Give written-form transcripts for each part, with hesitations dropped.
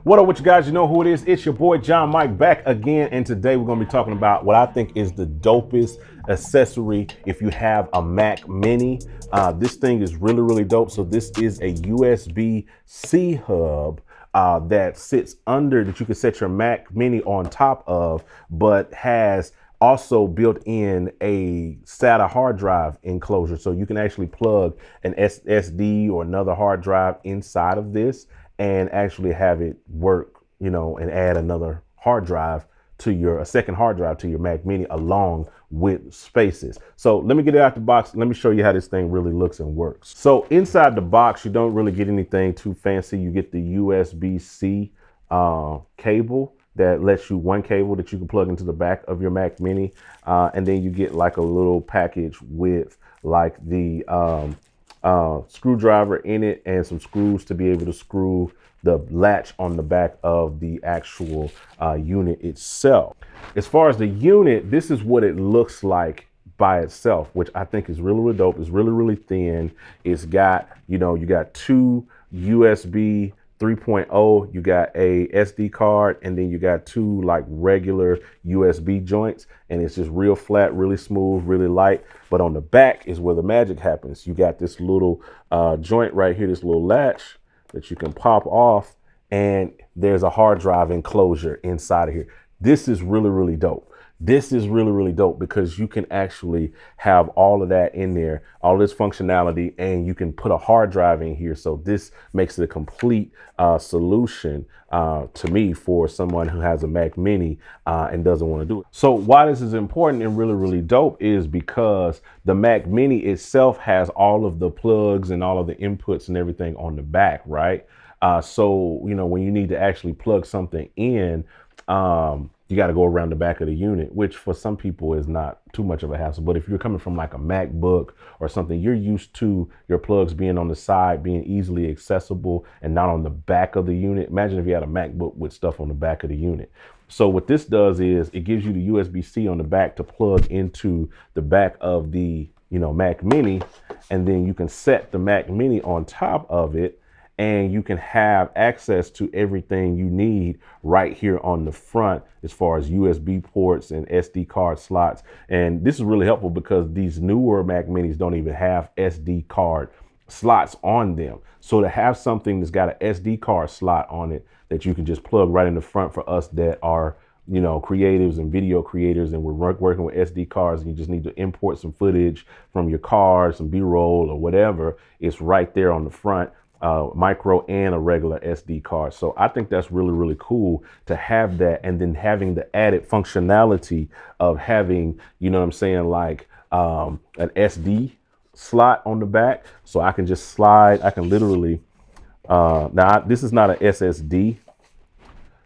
What up with you guys? You know who it is. It's your boy John Mike back again. And today we're going to be talking about what I think is the dopest accessory if you have a Mac Mini. This thing is really, really dope. So this is a USB-C hub that sits under that you can set your Mac Mini on top of, but has also built in a SATA hard drive enclosure. So you can actually plug an SSD or another hard drive inside of this and actually have it work, and add another hard drive to a second hard drive to your Mac Mini along with spaces. So let me get it out the box. Let me show you how this thing really looks and works. So inside the box, you don't really get anything too fancy. You get the USB-C cable that lets you one cable that you can plug into the back of your Mac Mini. And then you get like a little package with like the screwdriver in it and some screws to be able to screw the latch on the back of the actual unit itself. As far as the unit, this is what it looks like by itself, which I think is really, really dope. It's really, really thin. It's got, you got two USB 3.0, you got a SD card, and then you got two like regular USB joints, and it's just real flat, really smooth, really light. But on the back is where the magic happens. You got this little joint right here, this little latch that you can pop off, and there's a hard drive enclosure inside of here. This is really, really dope. This is really, really dope because you can actually have all of that in there, all this functionality, and you can put a hard drive in here. So this makes it a complete solution to me for someone who has a Mac Mini and doesn't want to do it. So why this is important and really, really dope is because the Mac Mini itself has all of the plugs and all of the inputs and everything on the back, right? So, when you need to actually plug something in, you got to go around the back of the unit, which for some people is not too much of a hassle. But if you're coming from like a MacBook or something, you're used to your plugs being on the side, being easily accessible and not on the back of the unit. Imagine if you had a MacBook with stuff on the back of the unit. So what this does is it gives you the USB-C on the back to plug into the back of the, Mac Mini. And then you can set the Mac Mini on top of it, and you can have access to everything you need right here on the front as far as USB ports and SD card slots. And this is really helpful because these newer Mac Minis don't even have SD card slots on them. So to have something that's got an SD card slot on it that you can just plug right in the front for us that are creatives and video creators, and we're working with SD cards, and you just need to import some footage from your car, some B-roll or whatever, it's right there on the front. Micro and a regular SD card. So I think that's really, really cool to have that, and then having the added functionality of having, like an SD slot on the back. So I can just slide, I can literally, now this is not an SSD.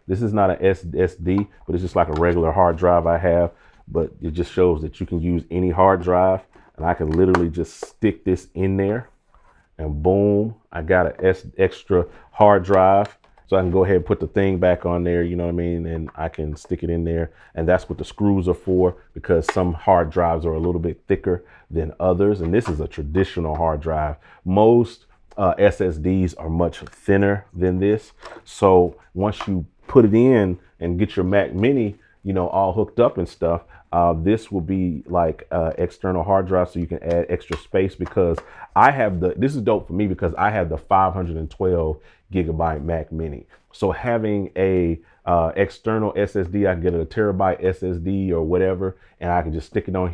This is not an SSD, but it's just like a regular hard drive I have, but it just shows that you can use any hard drive, and I can literally just stick this in there. And boom, I got an extra hard drive. So I can go ahead and put the thing back on there, and I can stick it in there. And that's what the screws are for, because some hard drives are a little bit thicker than others. And this is a traditional hard drive. Most SSDs are much thinner than this. So once you put it in and get your Mac Mini, all hooked up and stuff, this will be like external hard drive, so you can add extra space, because this is dope for me because I have the 512 gigabyte Mac Mini. So having a external SSD, I can get a terabyte SSD or whatever, and I can just stick it in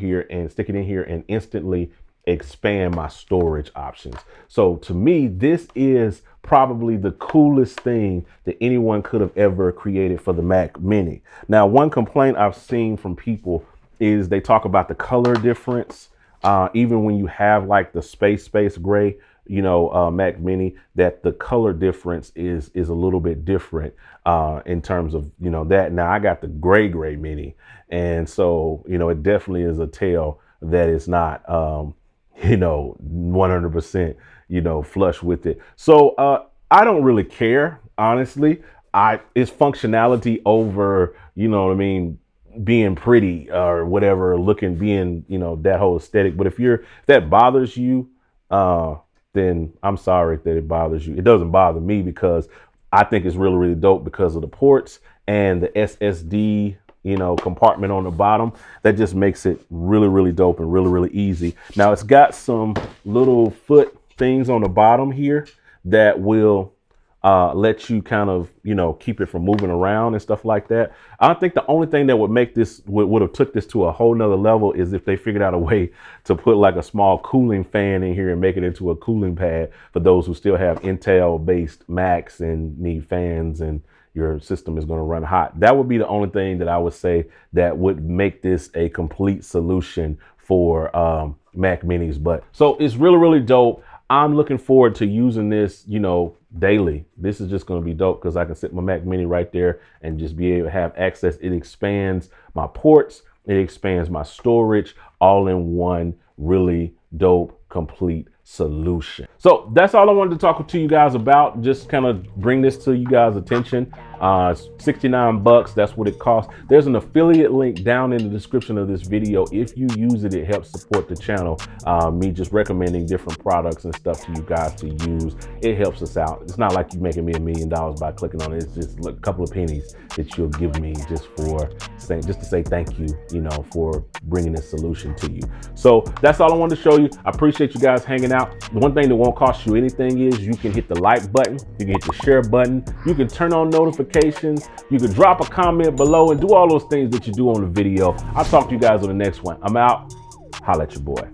here and instantly expand my storage options. So to me, this is probably the coolest thing that anyone could have ever created for the Mac Mini. Now, one complaint I've seen from people is they talk about the color difference. Even when you have like the space gray, Mac Mini, that the color difference is a little bit different in terms of, that. Now I got the gray Mini. And so, it definitely is a tell that it's not, 100%, flush with it. So I don't really care, honestly. It's functionality over, being pretty or whatever, being, that whole aesthetic. But if that bothers you, then I'm sorry that it bothers you. It doesn't bother me because I think it's really, really dope because of the ports and the SSD, compartment on the bottom. That just makes it really, really dope and really, really easy. Now it's got some little foot things on the bottom here that will let you kind of, keep it from moving around and stuff like that. I think the only thing that would make this would have took this to a whole nother level is if they figured out a way to put like a small cooling fan in here and make it into a cooling pad for those who still have Intel based Macs and need fans and your system is going to run hot. That would be the only thing that I would say that would make this a complete solution for Mac Minis. But so it's really, really dope. I'm looking forward to using this, daily. This is just going to be dope because I can sit my Mac Mini right there and just be able to have access. It expands my ports. It expands my storage all in one really dope, complete solution. So that's all I wanted to talk to you guys about. Just kind of bring this to you guys' attention. 69 bucks, that's what it costs. There's an affiliate link down in the description of this video. If you use it, it helps support the channel. Me just recommending different products and stuff to you guys to use. It helps us out. It's not like you're making me $1 million by clicking on it. It's just a couple of pennies that you'll give me just to say thank you, for bringing this solution to you. So that's all I wanted to show you. I appreciate you guys hanging out. The one thing that won't cost you anything is you can hit the like button, you can hit the share button, you can turn on notifications, you can drop a comment below and do all those things that you do on the video. I'll talk to you guys on the next one. I'm out. Holla at your boy.